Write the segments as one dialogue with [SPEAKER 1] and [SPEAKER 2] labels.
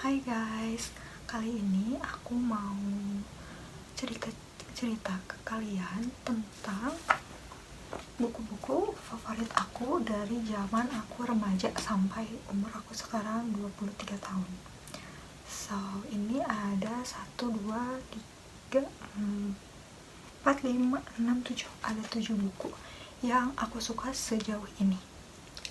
[SPEAKER 1] Hai guys, kali ini aku mau cerita ke kalian tentang buku-buku favorit aku dari zaman aku remaja sampai umur aku sekarang 23 tahun. So, ini ada 1, 2, 3, 4, 5, 6, 7, ada 7 buku yang aku suka sejauh ini.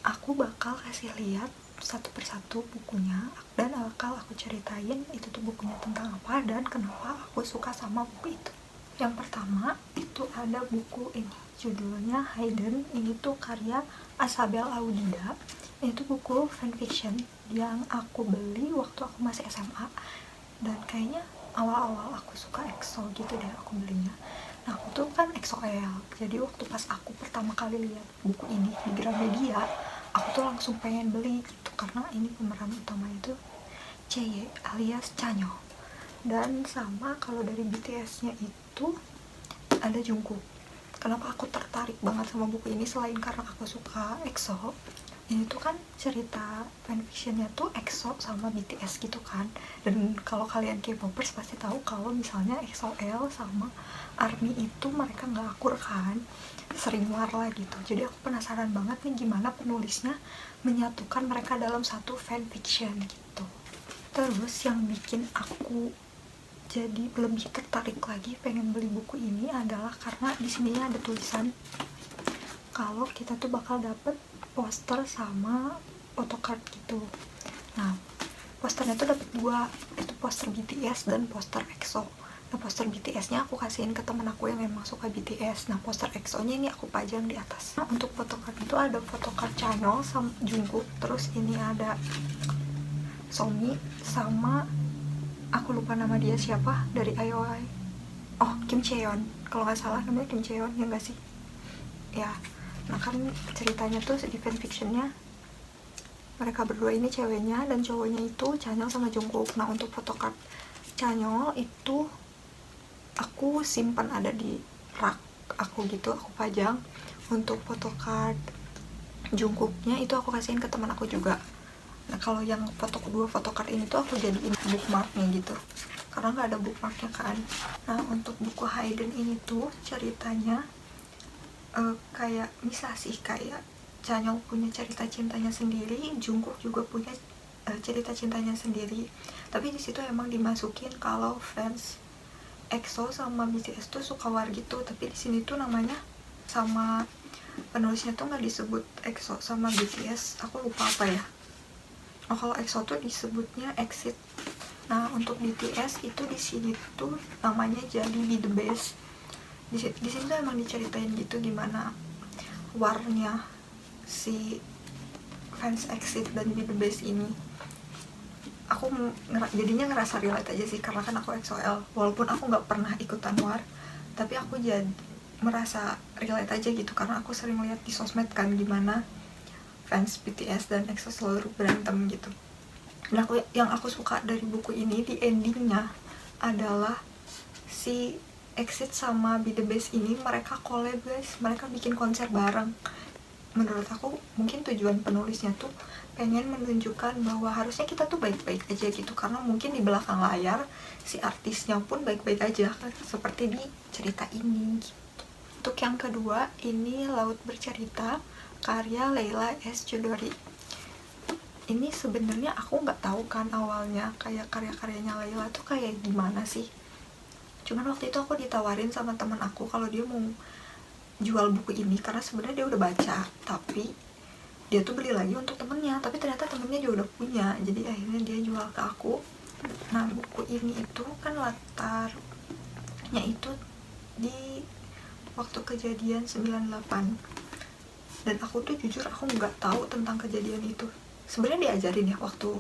[SPEAKER 1] Aku bakal kasih lihat satu persatu bukunya dan bakal aku ceritain itu tuh bukunya tentang apa dan kenapa aku suka sama buku itu. Yang pertama itu ada buku ini, judulnya Hidden. Ini tuh karya Asabel Audida. Ini tuh buku fanfiction yang aku beli waktu aku masih SMA, dan kayaknya awal-awal aku suka EXO gitu deh aku belinya. Nah, aku tuh kan EXO-L, jadi waktu pas aku pertama kali lihat buku ini di Gramedia, aku tuh langsung pengen beli gitu, karena ini pemeran utama itu Chae alias Chanyeol. Dan sama kalau dari BTS-nya itu ada Jungkook. Kenapa aku tertarik banget sama buku ini selain karena aku suka EXO? Ini tuh kan cerita fanfictionnya tuh EXO sama BTS gitu kan. Dan kalau kalian K-popers pasti tahu kalau misalnya EXO-L sama ARMY itu mereka nggak akur kan, sering war lah gitu. Jadi aku penasaran banget nih gimana penulisnya menyatukan mereka dalam satu fanfiction gitu. Terus yang bikin aku jadi lebih tertarik lagi pengen beli buku ini adalah karena di sininya ada tulisan kalau kita tuh bakal dapet poster sama photocard gitu. Nah, posternya tuh dapet 2, itu poster BTS dan poster EXO. Nah, poster BTS-nya aku kasihin ke temen aku yang memang suka BTS. Nah, poster EXO-nya ini aku pajang di atas. Nah, untuk photocard itu ada photocard Chanyeol sama Jungkook. Terus ini ada Somi sama aku lupa nama dia siapa dari IOI. Oh, Kim Chaeyeon. Kalau nggak salah namanya Kim Chaeyeon, ya nggak sih? Ya. Nah, kan ceritanya tuh di fanfictionnya mereka berdua ini ceweknya dan cowoknya itu Chanyeol sama Jungkook. Nah, untuk photocard Chanyeol itu aku simpan ada di rak aku gitu, aku pajang. Untuk photocard Jungkooknya itu aku kasihin ke teman aku juga. Nah, kalau yang kedua photocard ini tuh aku jadiin bookmarknya gitu, karena nggak ada bookmarknya kan. Nah, untuk buku Hidden ini tuh ceritanya kayak misah sih, kayak Chanyeol punya cerita cintanya sendiri, Jungkook juga punya cerita cintanya sendiri. Tapi di situ emang dimasukin kalau fans EXO sama BTS tuh suka war gitu. Tapi di sini tuh namanya sama penulisnya tuh nggak disebut EXO sama BTS, aku lupa apa ya. Oh, kalau EXO tuh disebutnya Exit. Nah, untuk BTS itu di sini tuh namanya jadi Be The Best. Di sini tuh emang diceritain gitu gimana warnya si fans Exit dan Be The Best ini. Aku jadinya ngerasa relate aja sih, karena kan aku EXO-L. Walaupun aku nggak pernah ikutan war, tapi aku jadi merasa relate aja gitu, karena aku sering lihat di sosmed kan gimana fans BTS dan EXO selalu berantem gitu. Nah, yang aku suka dari buku ini di endingnya adalah si Exit sama Be The Best ini mereka collab guys, mereka bikin konser bareng. Menurut aku mungkin tujuan penulisnya tuh pengen menunjukkan bahwa harusnya kita tuh baik-baik aja gitu, karena mungkin di belakang layar si artisnya pun baik-baik aja kan, seperti di cerita ini gitu. Untuk yang kedua ini Laut Bercerita karya Leila S. Chudori. Ini sebenarnya aku nggak tahu kan awalnya kayak karya-karyanya Leila tuh kayak gimana sih. Cuman waktu itu aku ditawarin sama teman aku kalau dia mau jual buku ini, karena sebenarnya dia udah baca tapi dia tuh beli lagi untuk temennya, tapi ternyata temennya juga udah punya, jadi akhirnya dia jual ke aku. Nah, buku ini itu kan latarnya itu di waktu kejadian 98, dan aku tuh jujur aku nggak tahu tentang kejadian itu. Sebenarnya diajarin ya waktu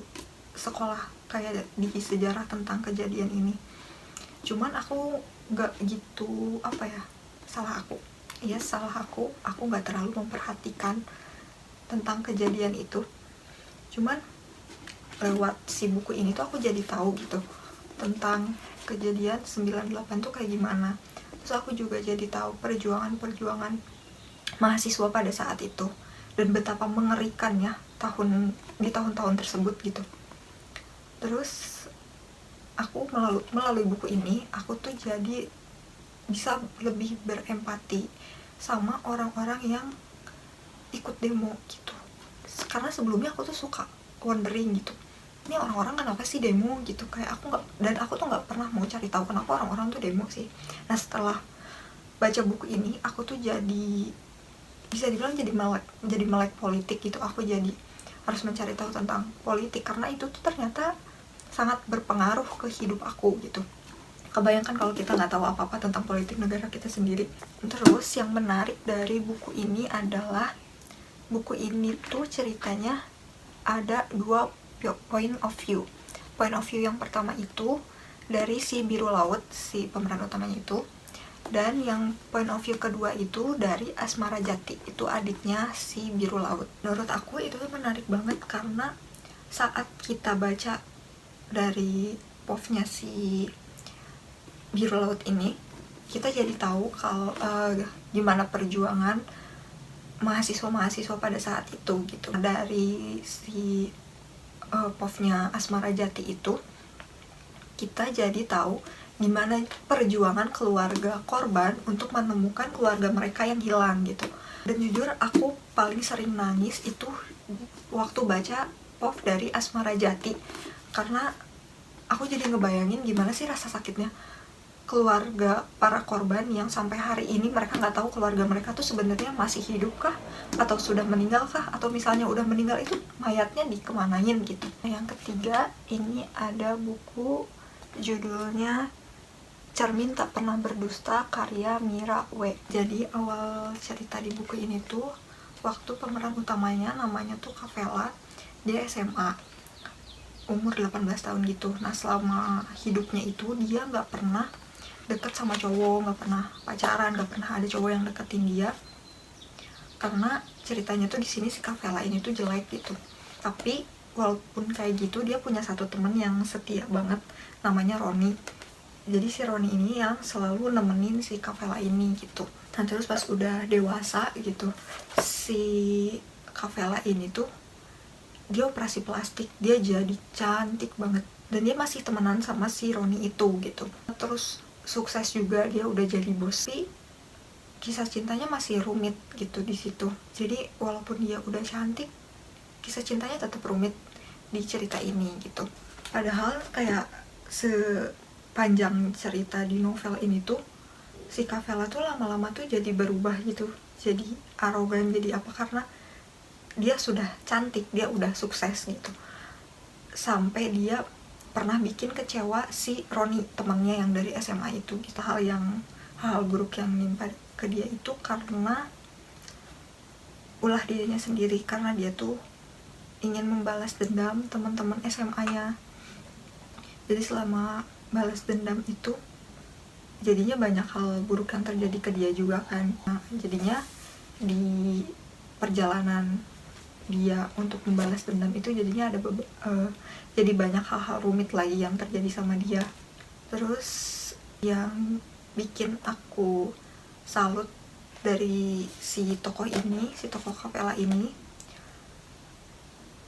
[SPEAKER 1] sekolah kayak di sejarah tentang kejadian ini, cuman aku nggak gitu salah aku nggak terlalu memperhatikan tentang kejadian itu. Cuman lewat si buku ini tuh aku jadi tahu gitu tentang kejadian 98 tuh kayak gimana. Terus aku juga jadi tahu perjuangan mahasiswa pada saat itu dan betapa mengerikannya di tahun-tahun tersebut gitu. Terus aku melalui buku ini aku tuh jadi bisa lebih berempati sama orang-orang yang ikut demo gitu. Karena sebelumnya aku tuh suka wondering gitu, ini orang-orang kenapa sih demo gitu, kayak aku tuh nggak pernah mau cari tahu kenapa orang-orang tuh demo sih. Nah setelah baca buku ini aku tuh jadi bisa dibilang jadi melek politik gitu. Aku jadi harus mencari tahu tentang politik karena itu tuh ternyata sangat berpengaruh ke hidup aku gitu. Kebayangkan kalau kita nggak tahu apa-apa tentang politik negara kita sendiri. Terus yang menarik dari buku ini adalah buku ini tuh ceritanya ada 2 point of view. Point of view yang pertama itu dari si Biru Laut, si pemeran utamanya itu, dan yang point of view kedua itu dari Asmara Jati, itu adiknya si Biru Laut. Menurut aku itu tuh menarik banget karena saat kita baca dari POV-nya si Biru Laut ini, kita jadi tahu kalau gimana perjuangan mahasiswa pada saat itu gitu. Dari si POV-nya Asmara Jati itu kita jadi tahu gimana perjuangan keluarga korban untuk menemukan keluarga mereka yang hilang gitu. Dan jujur aku paling sering nangis itu waktu baca POV dari Asmara Jati, karena aku jadi ngebayangin gimana sih rasa sakitnya keluarga para korban yang sampai hari ini mereka nggak tahu keluarga mereka tuh sebenarnya masih hidup kah atau sudah meninggal kah, atau misalnya udah meninggal itu mayatnya dikemanain gitu. Yang ketiga ini ada buku judulnya Cermin Tak Pernah Berdusta karya Mira W. Jadi awal cerita di buku ini tuh waktu pemeran utamanya namanya tuh Kavela, dia SMA umur 18 tahun gitu. Nah selama hidupnya itu dia nggak pernah deket sama cowok, nggak pernah pacaran, nggak pernah ada cowok yang deketin dia, karena ceritanya tuh di sini si Kavela ini tuh jelek gitu. Tapi walaupun kayak gitu dia punya satu temen yang setia banget namanya Roni. Jadi si Roni ini yang selalu nemenin si Kavela ini gitu. Nah terus pas udah dewasa gitu, si Kavela ini tuh dia operasi plastik, dia jadi cantik banget, dan dia masih temenan sama si Roni itu gitu. Terus sukses juga, dia udah jadi bos, tapi kisah cintanya masih rumit gitu di situ. Jadi walaupun dia udah cantik, kisah cintanya tetap rumit di cerita ini gitu. Padahal kayak sepanjang cerita di novel ini tuh si Kavela tuh lama-lama tuh jadi berubah gitu, jadi arogan, jadi apa, karena dia sudah cantik, dia udah sukses gitu. Sampai dia pernah bikin kecewa si Roni temannya yang dari SMA itu gitu. Hal buruk yang menimpa ke dia itu karena ulah dirinya sendiri, karena dia tuh ingin membalas dendam teman-teman SMA-nya. Jadi selama balas dendam itu jadinya banyak hal buruk yang terjadi ke dia juga kan. Nah, jadinya di perjalanan dia untuk membalas dendam itu jadinya ada jadi banyak hal-hal rumit lagi yang terjadi sama dia. Terus yang bikin aku salut dari si tokoh Kavela ini,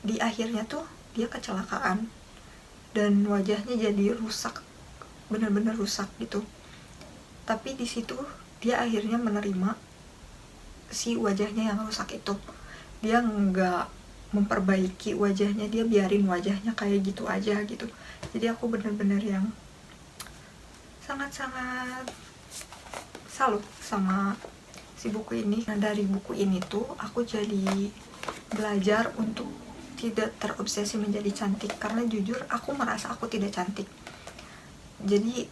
[SPEAKER 1] di akhirnya tuh dia kecelakaan dan wajahnya jadi rusak, benar-benar rusak gitu. Tapi di situ dia akhirnya menerima si wajahnya yang rusak itu. Dia nggak memperbaiki wajahnya, dia biarin wajahnya kayak gitu aja gitu. Jadi aku bener-bener yang sangat-sangat salut sama si buku ini. Nah dari buku ini tuh aku jadi belajar untuk tidak terobsesi menjadi cantik, karena jujur aku merasa aku tidak cantik. Jadi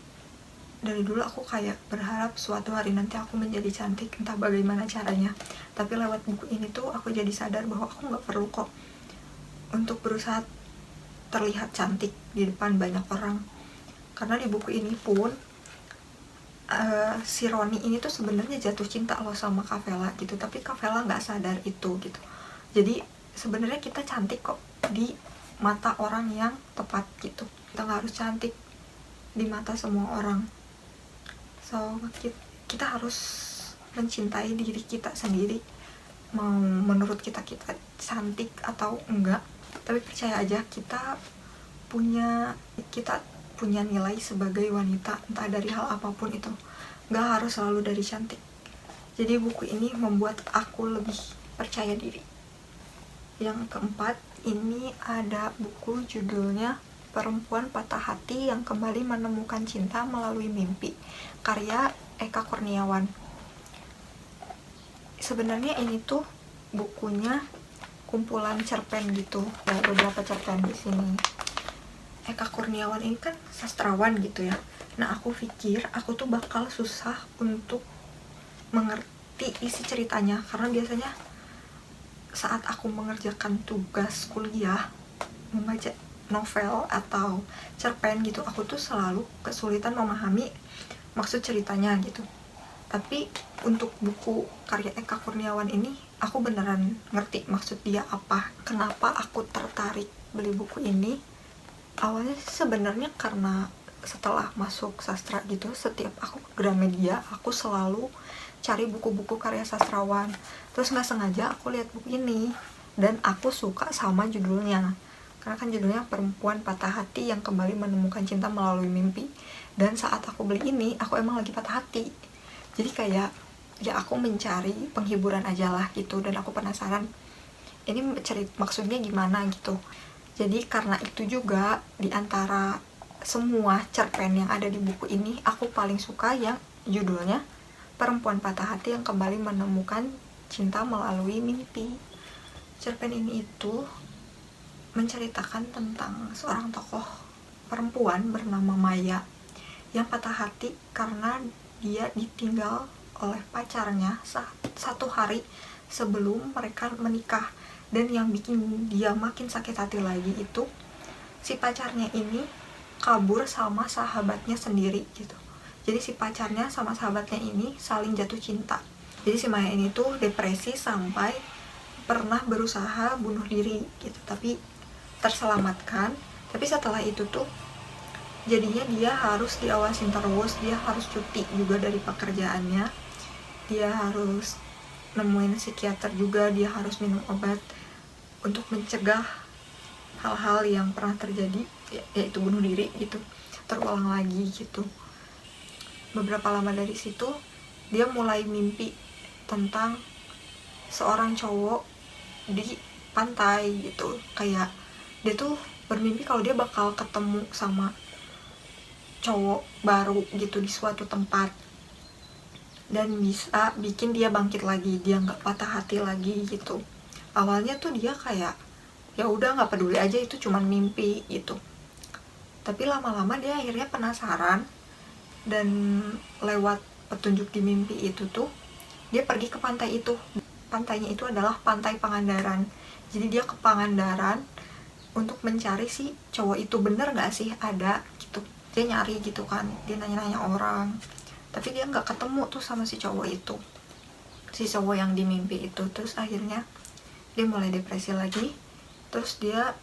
[SPEAKER 1] dari dulu aku kayak berharap suatu hari nanti aku menjadi cantik, entah bagaimana caranya. Tapi lewat buku ini tuh aku jadi sadar bahwa aku gak perlu kok untuk berusaha terlihat cantik di depan banyak orang. Karena di buku ini pun si Roni ini tuh sebenarnya jatuh cinta loh sama Kavela gitu, tapi Kavela gak sadar itu gitu. Jadi sebenarnya kita cantik kok di mata orang yang tepat gitu. Kita gak harus cantik di mata semua orang. So kita harus mencintai diri kita sendiri, mau menurut kita cantik atau enggak. Tapi percaya aja, kita kita punya nilai sebagai wanita, entah dari hal apapun itu, gak harus selalu dari cantik. Jadi buku ini membuat aku lebih percaya diri. Yang keempat, ini ada buku judulnya Perempuan Patah Hati yang Kembali Menemukan Cinta Melalui Mimpi, karya Eka Kurniawan. Sebenarnya ini tuh bukunya kumpulan cerpen gitu, ya beberapa cerpen di sini. Eka Kurniawan ini kan sastrawan gitu ya. Nah, aku pikir aku tuh bakal susah untuk mengerti isi ceritanya, karena biasanya saat aku mengerjakan tugas kuliah membaca novel atau cerpen gitu, aku tuh selalu kesulitan memahami maksud ceritanya gitu. Tapi untuk buku karya Eka Kurniawan ini aku beneran ngerti maksud dia apa. Kenapa aku tertarik beli buku ini? Awalnya sebenarnya karena setelah masuk sastra gitu, setiap aku ke Gramedia aku selalu cari buku-buku karya sastrawan. Terus nggak sengaja aku lihat buku ini dan aku suka sama judulnya, karena kan judulnya Perempuan Patah Hati yang Kembali Menemukan Cinta Melalui Mimpi. Dan saat aku beli ini aku emang lagi patah hati, jadi kayak ya aku mencari penghiburan aja lah gitu, dan aku penasaran ini maksudnya gimana gitu. Jadi karena itu juga di antara semua cerpen yang ada di buku ini, aku paling suka yang judulnya Perempuan Patah Hati yang Kembali Menemukan Cinta Melalui Mimpi. Cerpen ini itu menceritakan tentang seorang tokoh perempuan bernama Maya yang patah hati karena dia ditinggal oleh pacarnya satu hari sebelum mereka menikah. Dan yang bikin dia makin sakit hati lagi itu si pacarnya ini kabur sama sahabatnya sendiri gitu. Jadi si pacarnya sama sahabatnya ini saling jatuh cinta. Jadi si Maya ini tuh depresi sampai pernah berusaha bunuh diri gitu, tapi terselamatkan. Tapi setelah itu tuh jadinya dia harus diawasin terus, dia harus cuti juga dari pekerjaannya, dia harus nemuin psikiater juga, dia harus minum obat untuk mencegah hal-hal yang pernah terjadi, yaitu bunuh diri gitu, terulang lagi gitu. Beberapa lama dari situ dia mulai mimpi tentang seorang cowok di pantai gitu. Kayak dia tuh bermimpi kalau dia bakal ketemu sama cowok baru gitu di suatu tempat, dan bisa bikin dia bangkit lagi, dia nggak patah hati lagi gitu. Awalnya tuh dia kayak ya udah nggak peduli aja, itu cuman mimpi gitu. Tapi lama-lama dia akhirnya penasaran, dan lewat petunjuk di mimpi itu tuh dia pergi ke pantai itu. Pantainya itu adalah Pantai Pangandaran. Jadi dia ke Pangandaran untuk mencari si cowok itu, bener nggak sih ada gitu. Dia nyari gitu kan, dia nanya-nanya orang, tapi dia nggak ketemu tuh sama si cowok itu, si cowok yang di mimpi itu. Terus akhirnya dia mulai depresi lagi, terus dia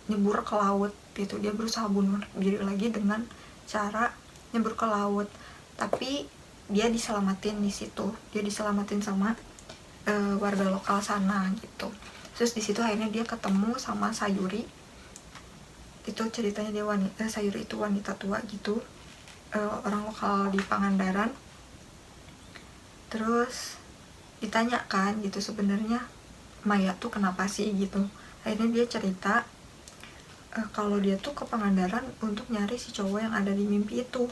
[SPEAKER 1] nyebur ke laut gitu. Dia berusaha bunuh diri lagi dengan cara nyebur ke laut, tapi dia diselamatin di situ, dia diselamatin sama warga lokal sana gitu. Terus di situ akhirnya dia ketemu sama Sayuri. Itu ceritanya dia Sayuri itu wanita tua gitu, orang lokal di Pangandaran. Terus ditanyakan gitu sebenarnya Maya tuh kenapa sih gitu. Akhirnya dia cerita kalau dia tuh ke Pangandaran untuk nyari si cowok yang ada di mimpi itu.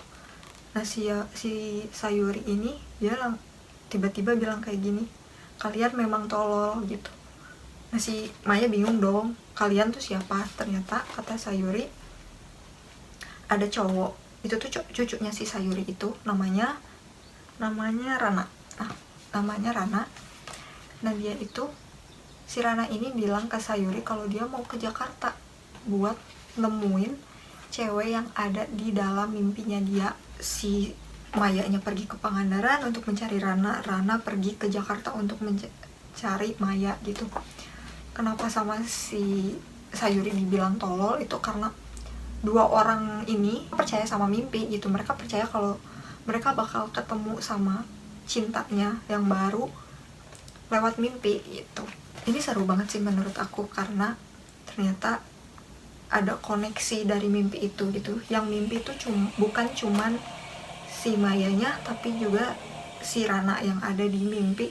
[SPEAKER 1] Nah si Sayuri ini dia tiba-tiba bilang kayak gini, kalian memang tolol gitu. Nah si Maya bingung dong, kalian tuh siapa? Ternyata kata Sayuri ada cowok, itu tuh cucunya si Sayuri itu, namanya Rana. Nah, namanya Rana. Nah dia itu, si Rana ini bilang ke Sayuri kalau dia mau ke Jakarta buat nemuin cewek yang ada di dalam mimpinya dia. Si Mayanya pergi ke Pangandaran untuk mencari Rana, Rana pergi ke Jakarta untuk mencari Maya gitu. Kenapa sama si Sayuri dibilang tolol itu karena dua orang ini percaya sama mimpi gitu. Mereka percaya kalau mereka bakal ketemu sama cintanya yang baru lewat mimpi gitu. Ini seru banget sih menurut aku, karena ternyata ada koneksi dari mimpi itu gitu. Yang mimpi itu bukan cuman si Mayanya, tapi juga si Rana yang ada di mimpi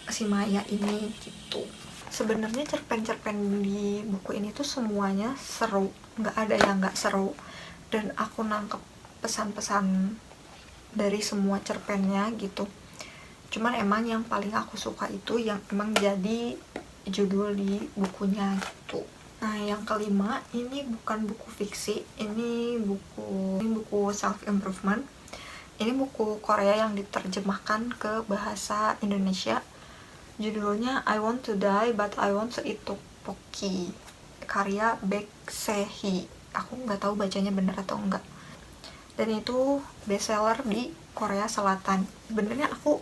[SPEAKER 1] si Maya ini gitu. Sebenarnya cerpen-cerpen di buku ini tuh semuanya seru, nggak ada yang nggak seru, dan aku nangkep pesan-pesan dari semua cerpennya gitu. Cuman emang yang paling aku suka itu yang emang jadi judul di bukunya gitu. Nah, yang kelima ini bukan buku fiksi, ini buku self improvement. Ini buku Korea yang diterjemahkan ke bahasa Indonesia. Judulnya I Want to Die But I Want to Eat Tteokbokki, karya Baek Se-hee. Aku nggak tahu bacanya bener atau enggak. Dan itu bestseller di Korea Selatan. Sebenarnya aku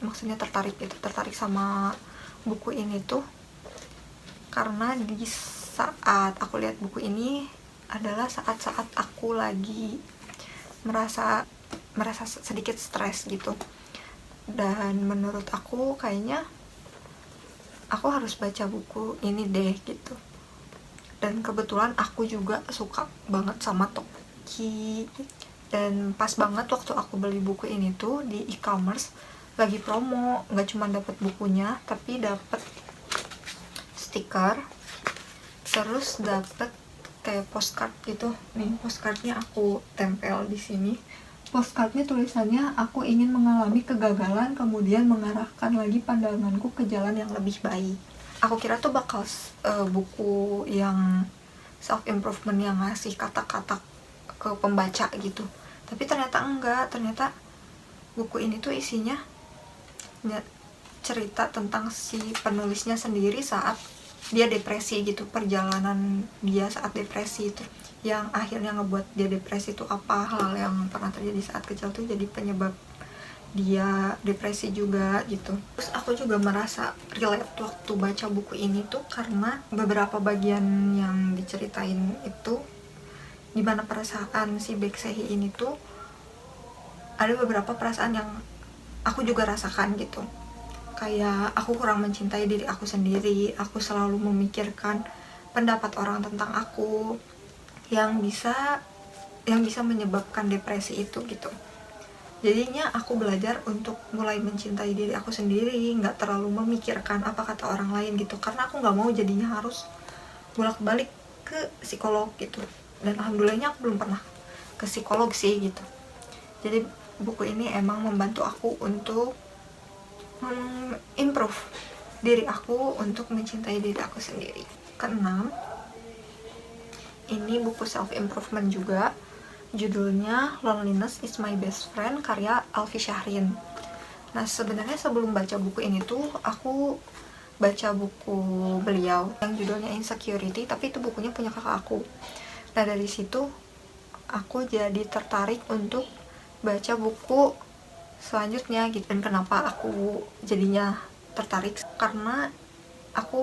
[SPEAKER 1] maksudnya tertarik sama buku ini tuh karena di saat aku lihat buku ini adalah saat-saat aku lagi merasa sedikit stres gitu. Dan menurut aku kayaknya aku harus baca buku ini deh gitu. Dan kebetulan aku juga suka banget sama tteokbokki. Dan pas banget waktu aku beli buku ini tuh di e-commerce lagi promo, nggak cuma dapat bukunya tapi dapat stiker, terus dapat kayak postcard gitu. Nih postcardnya aku tempel di sini. Postcardnya tulisannya, aku ingin mengalami kegagalan kemudian mengarahkan lagi pandanganku ke jalan yang lebih baik. Aku kira tuh bakal buku yang self improvement yang ngasih kata-kata ke pembaca gitu, tapi ternyata enggak. Ternyata buku ini tuh isinya cerita tentang si penulisnya sendiri saat dia depresi gitu, perjalanan dia saat depresi itu, yang akhirnya ngebuat dia depresi itu apa, hal yang pernah terjadi saat kecil tuh jadi penyebab dia depresi juga gitu. Terus aku juga merasa relate waktu baca buku ini tuh karena beberapa bagian yang diceritain itu dimana perasaan si Baek Se-hee ini tuh ada beberapa perasaan yang aku juga rasakan gitu. Kayak aku kurang mencintai diri aku sendiri, aku selalu memikirkan pendapat orang tentang aku yang bisa menyebabkan depresi itu gitu. Jadinya aku belajar untuk mulai mencintai diri aku sendiri, nggak terlalu memikirkan apa kata orang lain gitu, karena aku nggak mau jadinya harus bolak-balik ke psikolog gitu. Dan alhamdulillahnya aku belum pernah ke psikolog sih gitu. Jadi buku ini emang membantu aku untuk improve diri aku, untuk mencintai diri aku sendiri. Keenam, ini buku self improvement juga, judulnya Loneliness is My Best Friend, karya Alfi Syahrin. Nah, sebenarnya sebelum baca buku ini tuh aku baca buku beliau yang judulnya Insecurity, tapi itu bukunya punya kakak aku. Nah, dari situ aku jadi tertarik untuk baca buku selanjutnya gitu. Dan kenapa aku jadinya tertarik, karena aku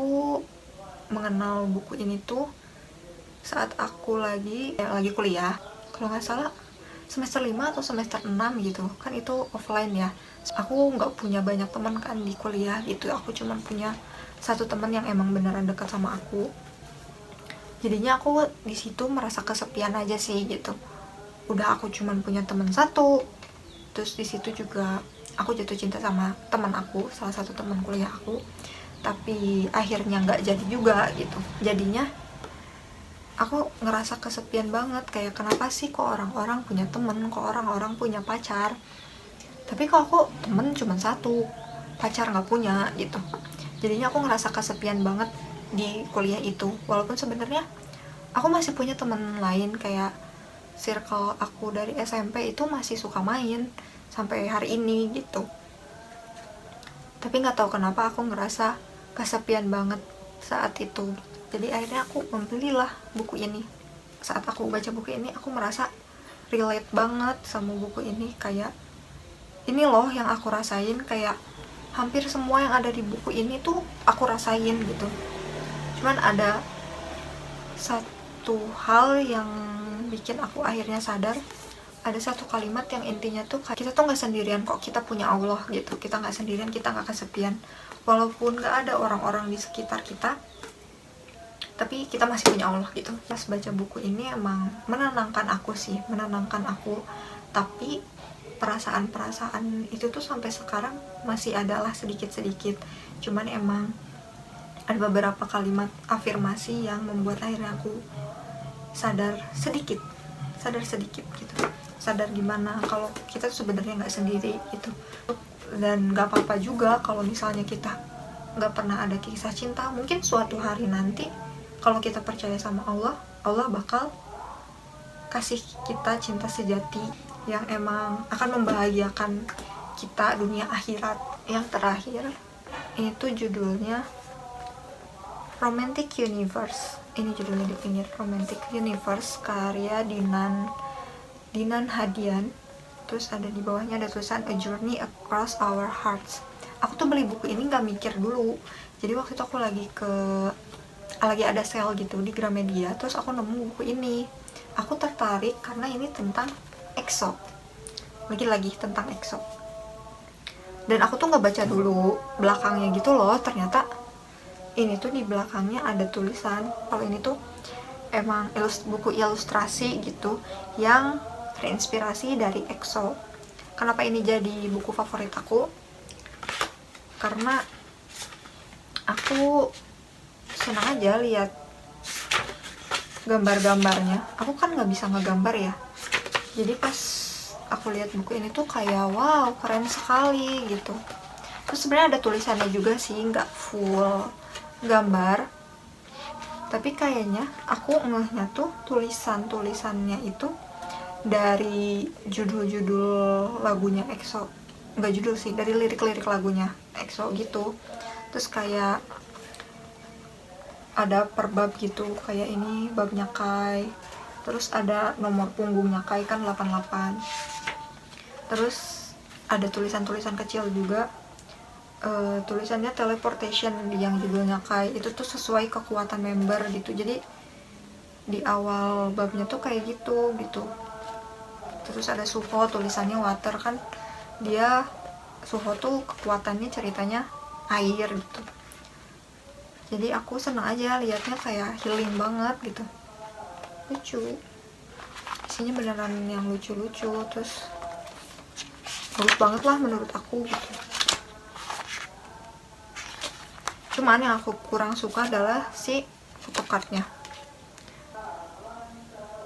[SPEAKER 1] mengenal buku ini tuh saat aku lagi kuliah, kalau nggak salah semester 5 atau semester 6 gitu kan, itu offline ya. Aku nggak punya banyak teman kan di kuliah gitu, aku cuma punya satu teman yang emang beneran dekat sama aku. Jadinya aku di situ merasa kesepian aja sih gitu. Udah aku cuma punya teman satu, terus di situ juga aku jatuh cinta sama teman aku, salah satu teman kuliah aku, tapi akhirnya nggak jadi juga gitu. Jadinya aku ngerasa kesepian banget, kayak kenapa sih kok orang-orang punya temen, kok orang-orang punya pacar, tapi kok aku temen cuma satu, pacar nggak punya gitu. Jadinya aku ngerasa kesepian banget di kuliah itu, walaupun sebenarnya aku masih punya temen lain, kayak circle aku dari SMP itu masih suka main sampai hari ini gitu. Tapi nggak tahu kenapa aku ngerasa kesepian banget saat itu. Jadi akhirnya aku membelilah buku ini. Saat aku baca buku ini, aku merasa relate banget sama buku ini. Kayak ini loh yang aku rasain, kayak hampir semua yang ada di buku ini tuh aku rasain gitu. Cuman ada satu hal yang bikin aku akhirnya sadar. Ada satu kalimat yang intinya tuh kita tuh nggak sendirian kok, kita punya Allah gitu. Kita nggak sendirian, kita nggak kesepian. Walaupun nggak ada orang-orang di sekitar kita, tapi kita masih punya Allah gitu. Pas baca buku ini emang menenangkan aku sih, menenangkan aku, tapi perasaan-perasaan itu tuh sampai sekarang masih adalah sedikit-sedikit. Cuman emang ada beberapa kalimat afirmasi yang membuat akhirnya aku sadar sedikit gitu, sadar gimana kalau kita sebenarnya nggak sendiri gitu. Dan nggak apa-apa juga kalau misalnya kita nggak pernah ada kisah cinta. Mungkin suatu hari nanti kalau kita percaya sama Allah, Allah bakal kasih kita cinta sejati yang emang akan membahagiakan kita dunia akhirat. Yang terakhir itu judulnya Romantic Universe. Ini judulnya di pinggir, Romantic Universe, karya Dinan Hadian. Terus ada di bawahnya ada tulisan A Journey Across Our Hearts. Aku tuh beli buku ini nggak mikir dulu. Jadi waktu itu aku lagi ada sale gitu di Gramedia, terus aku nemu buku ini. Aku tertarik karena ini tentang EXO. Lagi-lagi tentang EXO. Dan aku tuh nggak baca dulu belakangnya gitu loh. Ternyata ini tuh di belakangnya ada tulisan kalau ini tuh emang buku ilustrasi gitu yang terinspirasi dari EXO. Kenapa ini jadi buku favorit aku? Karena aku senang aja lihat gambar-gambarnya. Aku kan nggak bisa ngegambar ya, jadi pas aku lihat buku ini tuh kayak wow, keren sekali gitu. Terus sebenarnya ada tulisannya juga sih, nggak full gambar, tapi kayaknya aku ngehnya tuh tulisannya itu dari judul-judul lagunya EXO. Nggak judul sih, dari lirik-lirik lagunya EXO gitu. Terus kayak ada per bab gitu, kayak ini babnya Kai, terus ada nomor punggungnya Kai kan 88. Terus ada tulisan-tulisan kecil juga, tulisannya teleportation yang judulnya Kai, itu tuh sesuai kekuatan member gitu. Jadi di awal babnya tuh kayak gitu. Terus ada Suho, tulisannya water, kan dia Suho tuh kekuatannya ceritanya air gitu. Jadi aku seneng aja liatnya, kayak healing banget gitu, lucu, isinya beneran yang lucu-lucu, terus bagus banget lah menurut aku gitu. Cuman yang aku kurang suka adalah si photocardnya.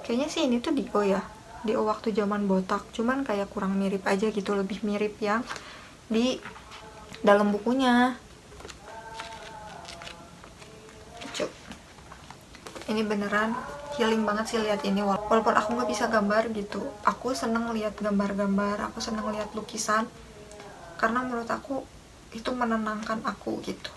[SPEAKER 1] Kayaknya sih ini tuh Dio waktu zaman botak, cuman kayak kurang mirip aja gitu, lebih mirip yang di dalam bukunya. Lucu. Ini beneran healing banget sih lihat ini, walaupun aku nggak bisa gambar gitu. Aku seneng lihat gambar-gambar, aku seneng lihat lukisan, karena menurut aku itu menenangkan aku gitu.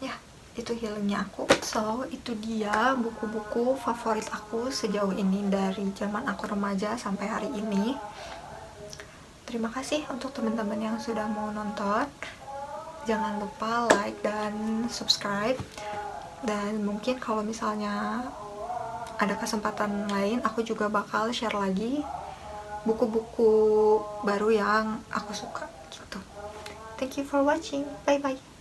[SPEAKER 1] Ya, itu healingnya aku. So, itu dia buku-buku favorit aku sejauh ini dari zaman aku remaja sampai hari ini. Terima kasih untuk teman-teman yang sudah mau nonton. Jangan lupa like dan subscribe. Dan mungkin kalau misalnya ada kesempatan lain, aku juga bakal share lagi buku-buku baru yang aku suka gitu. Thank you for watching. Bye bye.